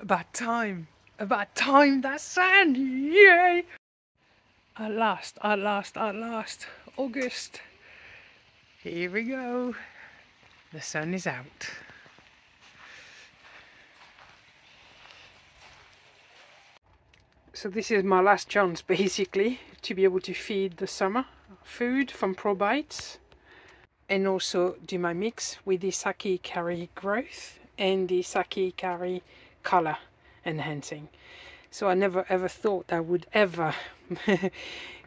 About time. About time, that sun! Yay! At last, at last, at last. August. Here we go. The sun is out. So this is my last chance basically to be able to feed the summer food from ProBites and also do my mix with the Sake Curry Growth and the Sake Curry Color Enhancing. So I never ever thought I would ever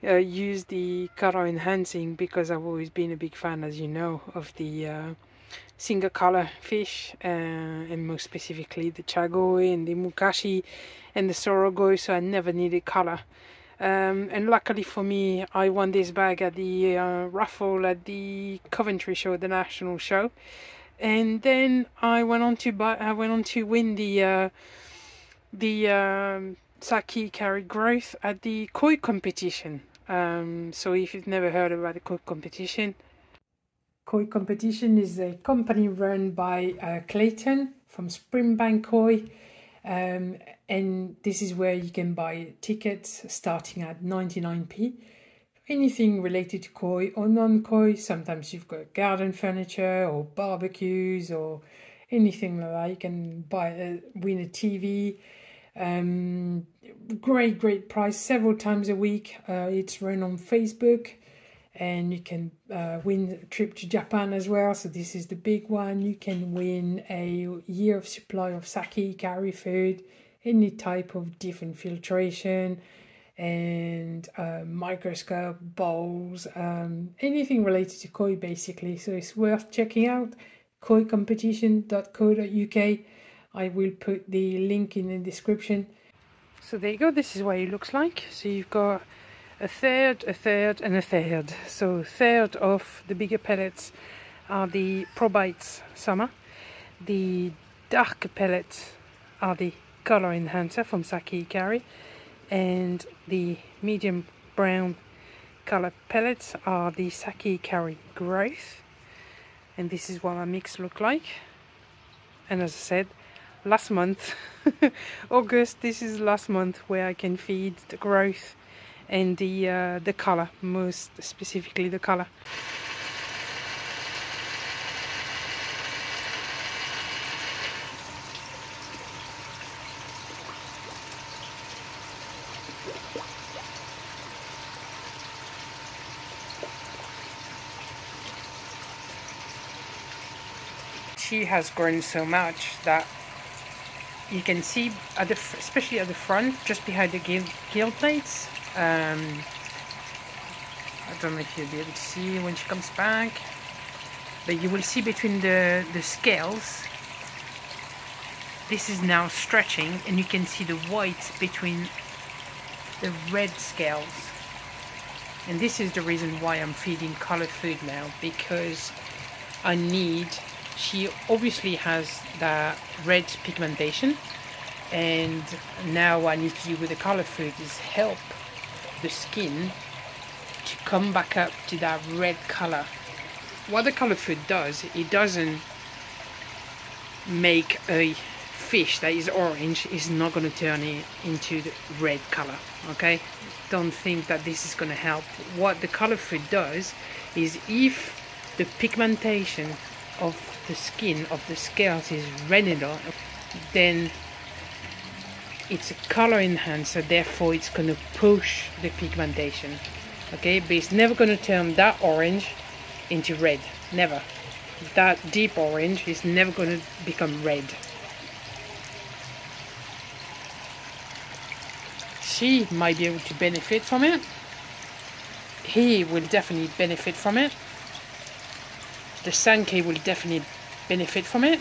use the color enhancing because I've always been a big fan, as you know, of the single color fish and most specifically the chagoi and the mukashi and the sorogoi, so I never needed color. And luckily for me, I won this bag at the raffle at the Coventry show, the national show, and then I went on to win the Sake Curry Growth at the koi competition. So if you've never heard about the koi competition is a company run by Clayton from Springbank Koi, and this is where you can buy tickets starting at 99p. Anything related to koi or non-koi. Sometimes you've got garden furniture or barbecues or anything like that. You can buy win a TV. Great price several times a week. It's run on Facebook, and you can win a trip to Japan as well. So this is the big one. You can win a year of supply of sake curry food, any type of different filtration and microscope, bowls, anything related to koi basically. So it's worth checking out. koicompetition.co.uk. I will put the link in the description. So there you go, this is what it looks like. So you've got a third, and a third. So a third of the bigger pellets are the ProBites Summer. The darker pellets are the color enhancer from Sake Curry, and the medium brown color pellets are the Sake Curry Growth. And this is what my mix look like. And as I said, last month, August, this is last month where I can feed the growth and the color, most specifically the color. She has grown so much that you can see at the, especially at the front, just behind the gill plates. I don't know if you'll be able to see when she comes back, but you will see between the scales, this is now stretching, and you can see the white between the red scales. And this is the reason why I'm feeding colored food now, because I need, she obviously has that red pigmentation, and now what I need to do with the colored food is help the skin to come back up to that red color. What the colored food does, it doesn't make a fish that is orange is not going to turn it into the red color. Okay, don't think that this is going to help. What the colored food does is, if the pigmentation of the skin of the scales is red enough, then it's a color enhancer, therefore it's going to push the pigmentation. Okay, but it's never going to turn that orange into red. Never. That deep orange is never going to become red. She might be able to benefit from it. He will definitely benefit from it. The Sankey will definitely benefit from it.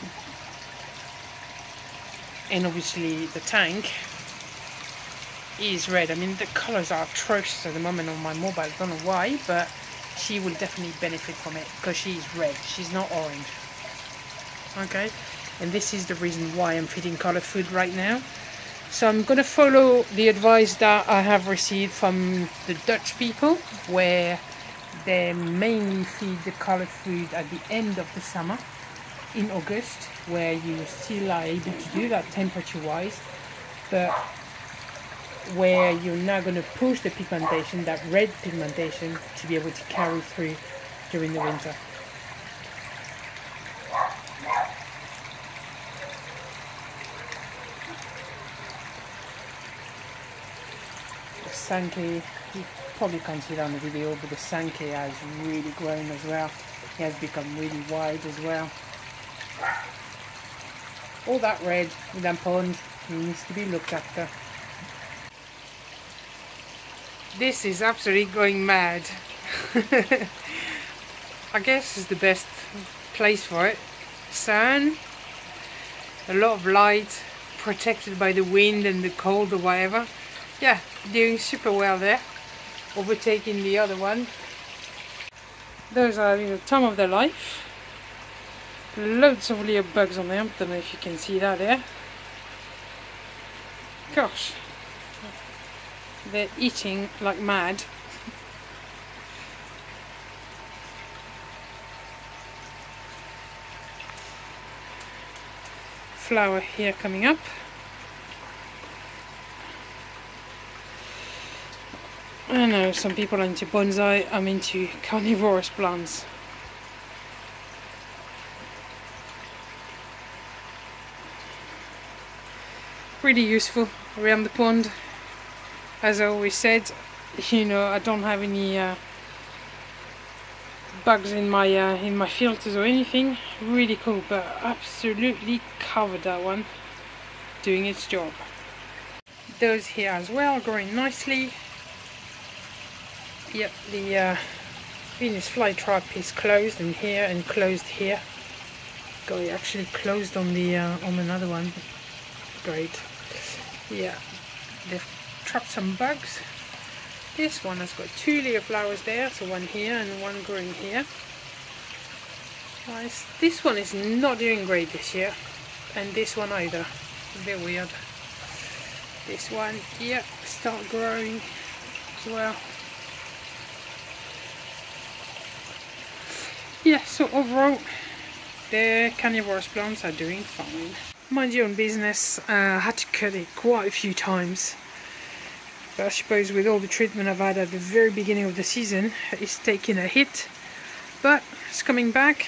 And obviously the tank is red. I mean, the colors are atrocious at the moment on my mobile. I don't know why, but she will definitely benefit from it because she's red. She's not orange. Okay, and this is the reason why I'm feeding colored food right now. So I'm going to follow the advice that I have received from the Dutch people, where they mainly feed the colored food at the end of the summer. in August, where you still are able to do that temperature wise, but where you're now going to push the pigmentation, that red pigmentation, to be able to carry through during the winter. The Sankey, you probably can't see that on the video, but the Sankey has really grown as well. It has become really wide as well. All that red in that pond needs to be looked after. This is absolutely going mad. I guess it's the best place for it. Sun, a lot of light, protected by the wind and the cold or whatever. Yeah, doing super well there. Overtaking the other one. Those are having the time of their life. Loads of little bugs on there. I don't know if you can see that there. Gosh. They're eating like mad. Flower here coming up. I know some people are into bonsai, I'm into carnivorous plants. Really useful around the pond. As I always said, you know, I don't have any bugs in my filters or anything. Really cool, but absolutely covered that one, doing its job. Those here as well, growing nicely. Yep, the Venus flytrap is closed in here and closed here. Got it actually closed on the on another one. Great. Yeah, they've trapped some bugs. This one has got 2 little flowers there, so one here and one growing here. Nice. This one is not doing great this year, and this one either. A bit weird. This one, yeah, start growing as well. Yeah, so overall, the carnivorous plants are doing fine. Mind your own business. I had to cut it quite a few times. But I suppose with all the treatment I've had at the very beginning of the season, it's taking a hit. But it's coming back.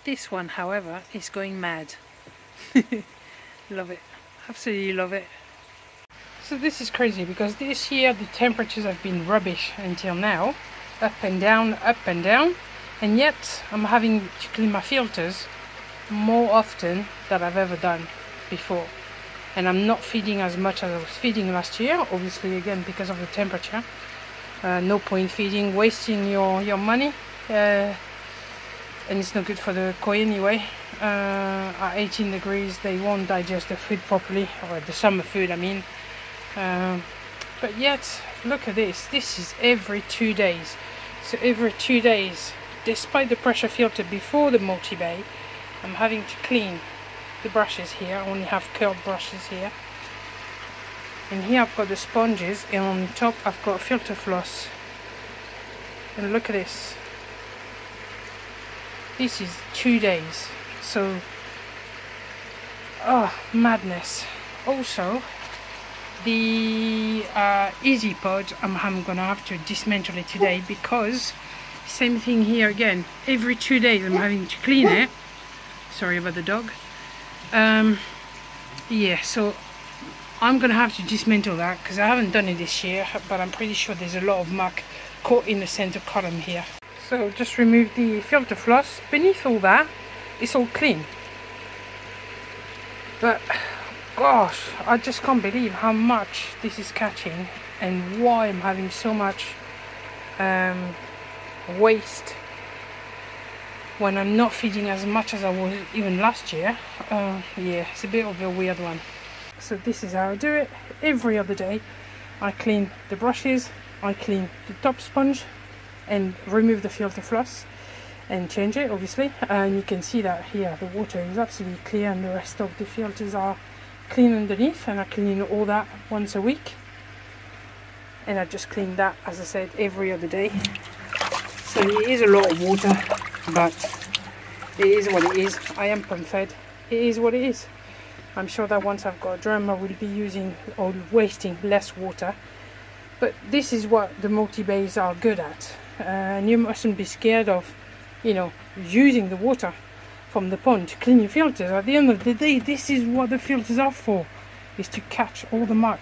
This one, however, is going mad. Love it. Absolutely love it. So this is crazy because this year the temperatures have been rubbish until now. Up and down, and yet I'm having to clean my filters more often than I've ever done before, and I'm not feeding as much as I was feeding last year, obviously, again because of the temperature. No point feeding, wasting your money, and it's not good for the koi anyway. At 18 degrees they won't digest the food properly, or the summer food I mean. But yet, look at this. This is every 2 days. So every 2 days, despite the pressure filter before the multi-bay, I'm having to clean the brushes here. I only have curled brushes here. And here I've got the sponges, and on top I've got filter floss. And look at this. This is 2 days. So, oh, madness. Also, the EazyPod, I'm gonna have to dismantle it today because same thing here again. Every 2 days I'm having to clean it. Sorry about the dog. Yeah, so I'm gonna have to dismantle that because I haven't done it this year, but I'm pretty sure there's a lot of muck caught in the center column here. So just remove the filter floss. Beneath all that, it's all clean. But gosh, I just can't believe how much this is catching and why I'm having so much waste when I'm not feeding as much as I was even last year. Yeah, it's a bit of a weird one. So this is how I do it. Every other day I clean the brushes, I clean the top sponge and remove the filter floss and change it, obviously. And you can see that here the water is absolutely clear and the rest of the filters are clean underneath, and I clean all that once a week. And I just clean that, as I said, every other day. So it is a lot of water, but It is what it is. I am pump fed. It is what it is. I'm sure that once I've got a drum I will be using or wasting less water. But this is what the multi-bays are good at. And you mustn't be scared of, you know, using the water from the pond to clean your filters. At the end of the day, this is what the filters are for, is to catch all the muck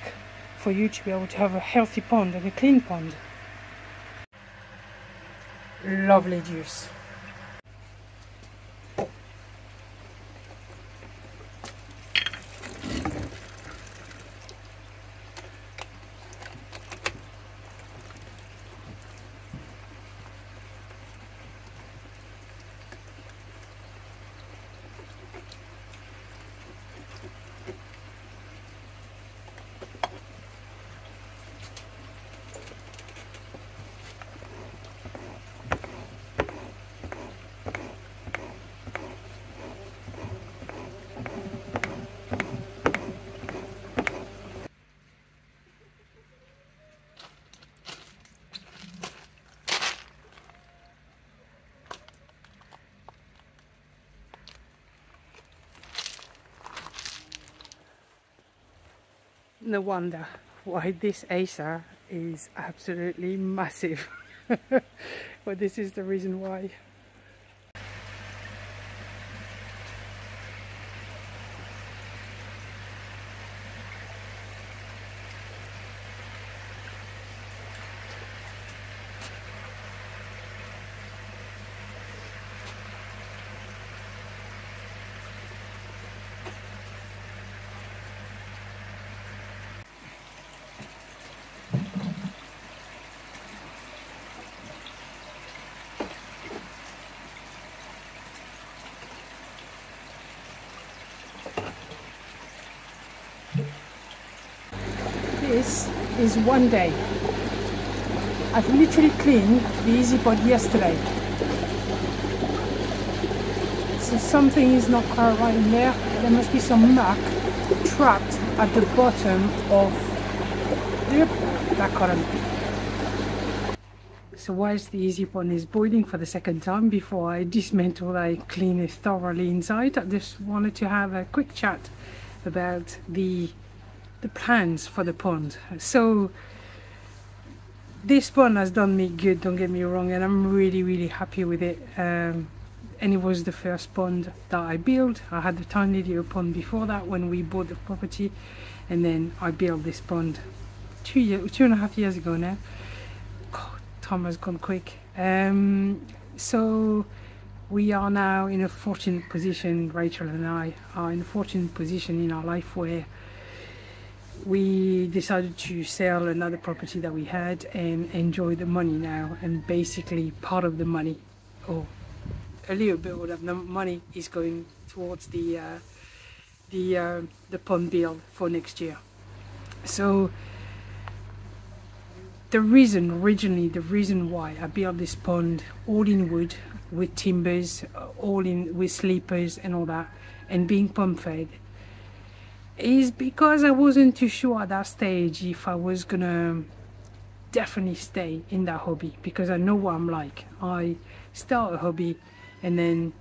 for you to be able to have a healthy pond and a clean pond. Lovely juice. No wonder why this Acer is absolutely massive. But this is the reason why. This is one day. I've literally cleaned the EazyPod yesterday. So something is not quite right in there. There must be some muck trapped at the bottom of that column. So whilst the EazyPod is boiling for the second time, before I dismantle, I clean it thoroughly inside, I just wanted to have a quick chat about the plans for the pond. So this pond has done me good, don't get me wrong, and I'm really happy with it. And it was the first pond that I built. I had the tiny little pond before that when we bought the property, and then I built this pond 2.5 years ago now. God, time has gone quick. So we are now in a fortunate position, Rachel and I are in a fortunate position in our life where we decided to sell another property that we had and enjoy the money now. And basically part of the money, or a little bit of the money, is going towards the pond build for next year. So the reason why I built this pond all in wood with timbers, all in with sleepers and all that, and being pump fed, is because I wasn't too sure at that stage if I was gonna definitely stay in that hobby, because I know what I'm like. I start a hobby and then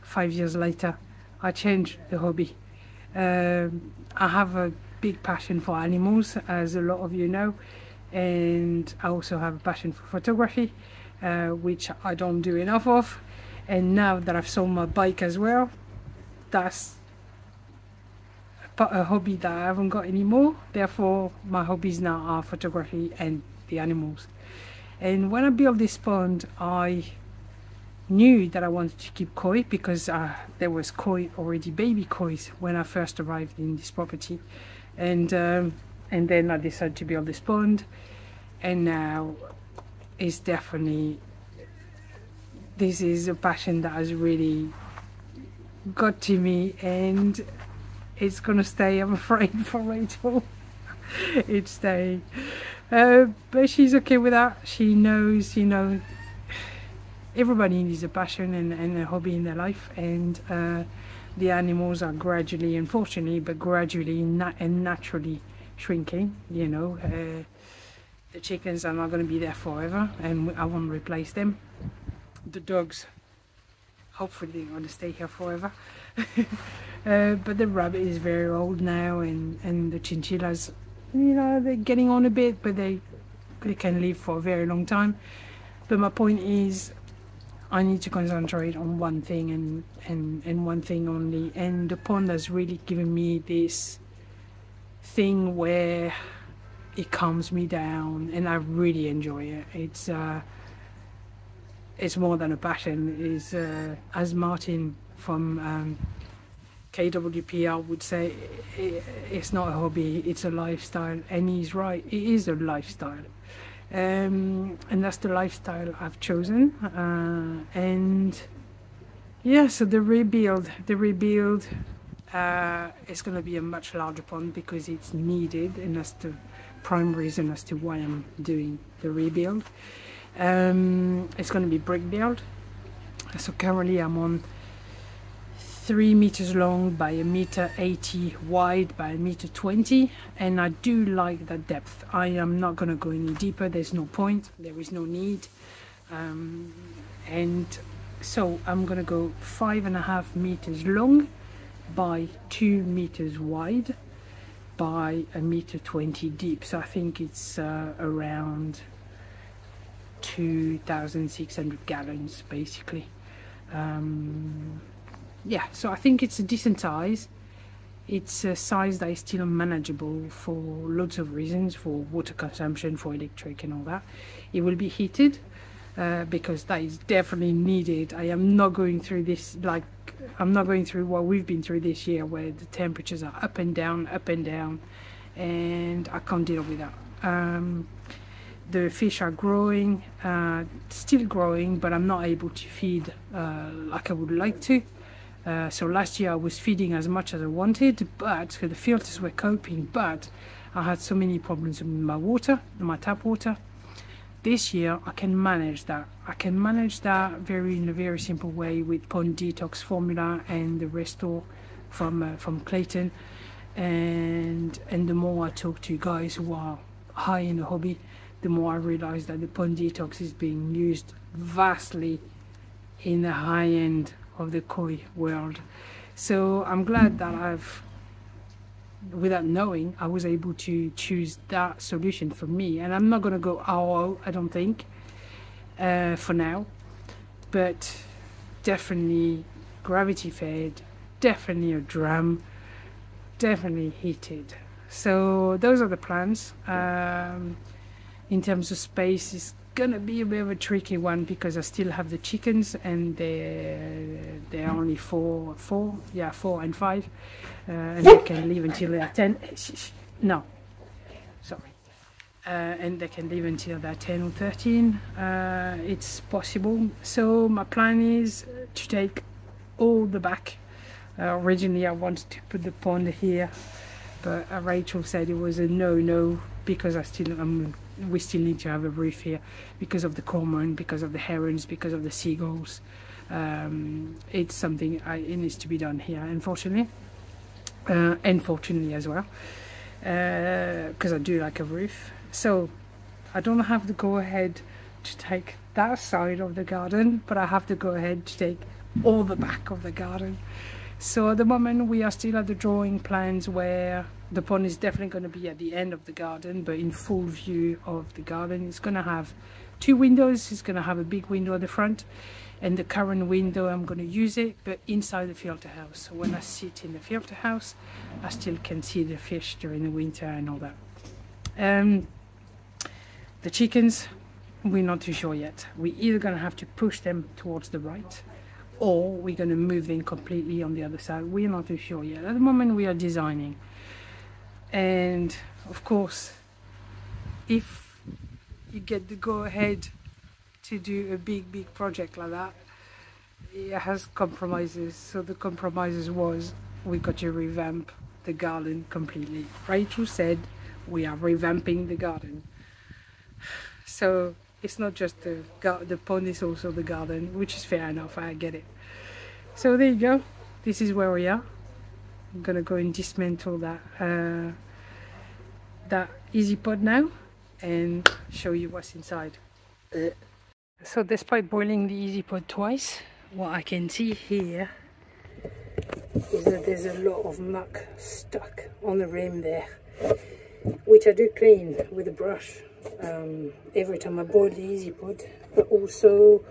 5 years later I change the hobby. I have a big passion for animals, as a lot of you know, and I also have a passion for photography, which I don't do enough of. And now that I've sold my bike as well, that's a hobby that I haven't got anymore. Therefore my hobbies now are photography and the animals. And when I built this pond, I knew that I wanted to keep koi, because there was koi already, baby koi, when I first arrived in this property. And then I decided to build this pond, and now it's definitely, this is a passion that has really got to me, and it's gonna stay, I'm afraid, for Rachel. It's staying, but she's okay with that. She knows, you know, everybody needs a passion and a hobby in their life, and the animals are gradually, unfortunately, but gradually and naturally shrinking. You know, the chickens are not going to be there forever, and I won't replace them. The dogs hopefully they're going to stay here forever. But the rabbit is very old now, and the chinchillas, you know, they're getting on a bit, but they can live for a very long time. But my point is, I need to concentrate on one thing and one thing only. And the pond has really given me this thing where it calms me down, and I really enjoy it. It's more than a passion. It's as Martin from KWPR would say, it's not a hobby, it's a lifestyle. And he's right, it is a lifestyle. And that's the lifestyle I've chosen. And yeah, so the rebuild is going to be a much larger pond because it's needed, and that's the prime reason as to why I'm doing the rebuild. It's going to be brick build. So currently I'm on 3 meters long by 1.80 meters wide by 1.20 meters, and I do like that depth. I am not going to go any deeper, there's no point, there is no need. And so I'm going to go 5.5 meters long by 2 meters wide by 1.20 meters deep. So I think it's around 2,600 gallons basically. Yeah, so I think it's a decent size. It's a size that is still manageable for lots of reasons, for water consumption, for electric and all that. It will be heated because that is definitely needed. I am not going through this, like, I'm not going through what we've been through this year, where the temperatures are up and down, and I can't deal with that. The fish are growing, still growing, but I'm not able to feed like I would like to. So last year I was feeding as much as I wanted, but the filters were coping, but I had so many problems with my water, my tap water. This year I can manage that. I can manage that in a very simple way with Pond Detox formula and the Restore from Clayton. And the more I talk to guys who are high in the hobby, the more I realize that the Pond Detox is being used vastly in the high end of the koi world. So I'm glad that without knowing, I was able to choose that solution for me. And I'm not going to go RO, I don't think, for now, but definitely gravity fed, definitely a drum, definitely heated. So those are the plans. In terms of space, it's gonna be a bit of a tricky one because I still have the chickens, and they're only four and 5, and they can live until they're 10. No, sorry. And they can live until they're 10 or 13. It's possible. So my plan is to take all the back. Originally I wanted to put the pond here, but Rachel said it was a no because we still need to have a reef here because of the cormorant, because of the herons, because of the seagulls. It's something it needs to be done here, unfortunately, and fortunately as well, because I do like a roof. So I don't have to go ahead to take that side of the garden, but I have to go ahead to take all the back of the garden. So at the moment we are still at the drawing plans where the pond is definitely going to be at the end of the garden, but in full view of the garden. It's going to have 2 windows. It's going to have a big window at the front, and the current window I'm going to use it, but inside the filter house. So when I sit in the filter house, I still can see the fish during the winter and all that. The chickens, we're not too sure yet. We're either going to have to push them towards the right, or we're going to move them completely on the other side. We're not too sure yet. At the moment we are designing. And of course, if you get the go ahead to do a big project like that, it has compromises. So the compromises was we got to revamp the garden completely. Rachel said we are revamping the garden. So it's not just the pond, it's also the garden, which is fair enough, I get it. So there you go, this is where we are. I'm gonna go and dismantle that EazyPod now and show you what's inside. So despite boiling the EazyPod twice, what I can see here is that there's a lot of muck stuck on the rim there, which I do clean with a brush every time I boil the EazyPod. But also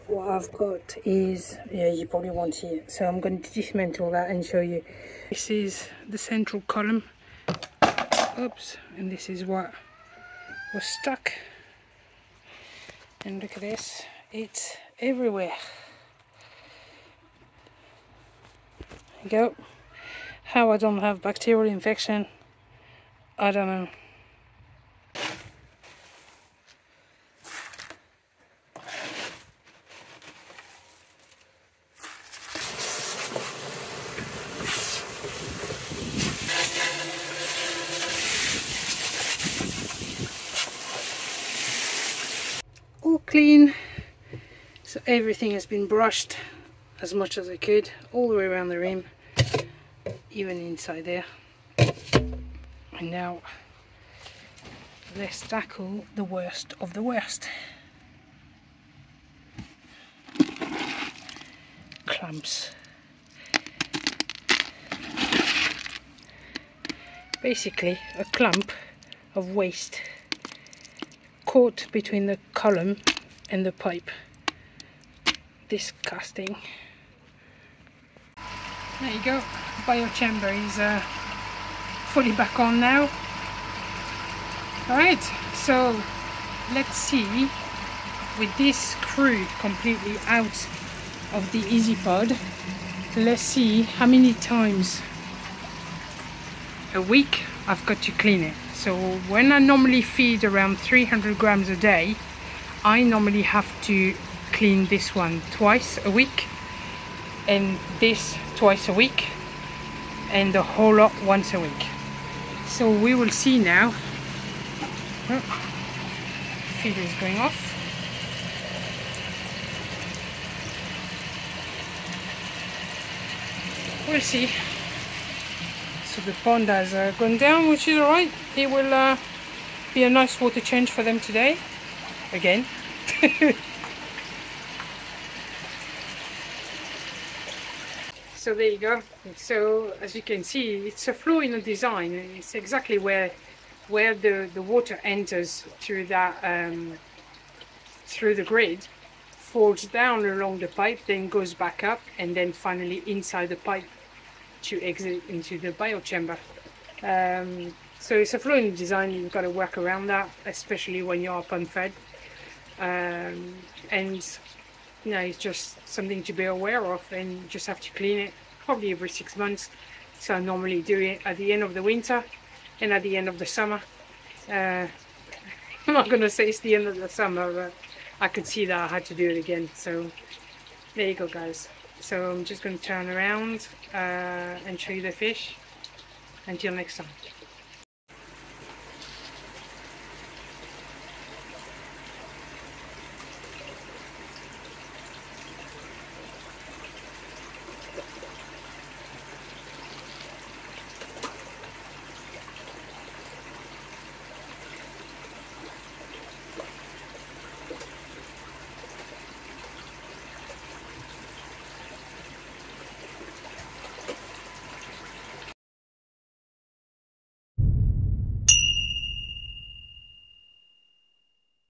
what I've got is, yeah, you probably won't see it, so I'm going to dismantle that and show you. This is the central column, oops, and this is what was stuck, and look at this, it's everywhere. There you go. How I don't have bacterial infection, I don't know. All clean, so everything has been brushed as much as I could all the way around the rim, even inside there. And now let's tackle the worst of the worst. Clumps. Basically a clump of waste caught between the column and the pipe. Disgusting. There you go, biochamber is fully back on now. Alright, so let's see, with this screw completely out of the EazyPod, let's see how many times a week I've got to clean it. So when I normally feed around 300 grams a day, I normally have to clean this one twice a week, and this twice a week, and the whole lot once a week. So we will see now. Oh, feeder is going off. We'll see. So the pond has gone down, which is alright. It will be a nice water change for them today. Again. So there you go. So as you can see, it's a flaw in the design. It's exactly where the water enters through that through the grid, falls down along the pipe, then goes back up, and then finally inside the pipe to exit into the biochamber. So it's a flaw in the design. You've got to work around that, especially when you're pond fed, and you know, it's just something to be aware of, and you just have to clean it probably every 6 months. So I normally do it at the end of the winter and at the end of the summer. I'm not going to say it's the end of the summer, but I could see that I had to do it again. So there you go, guys. So I'm just going to turn around and show you the fish. Until next time.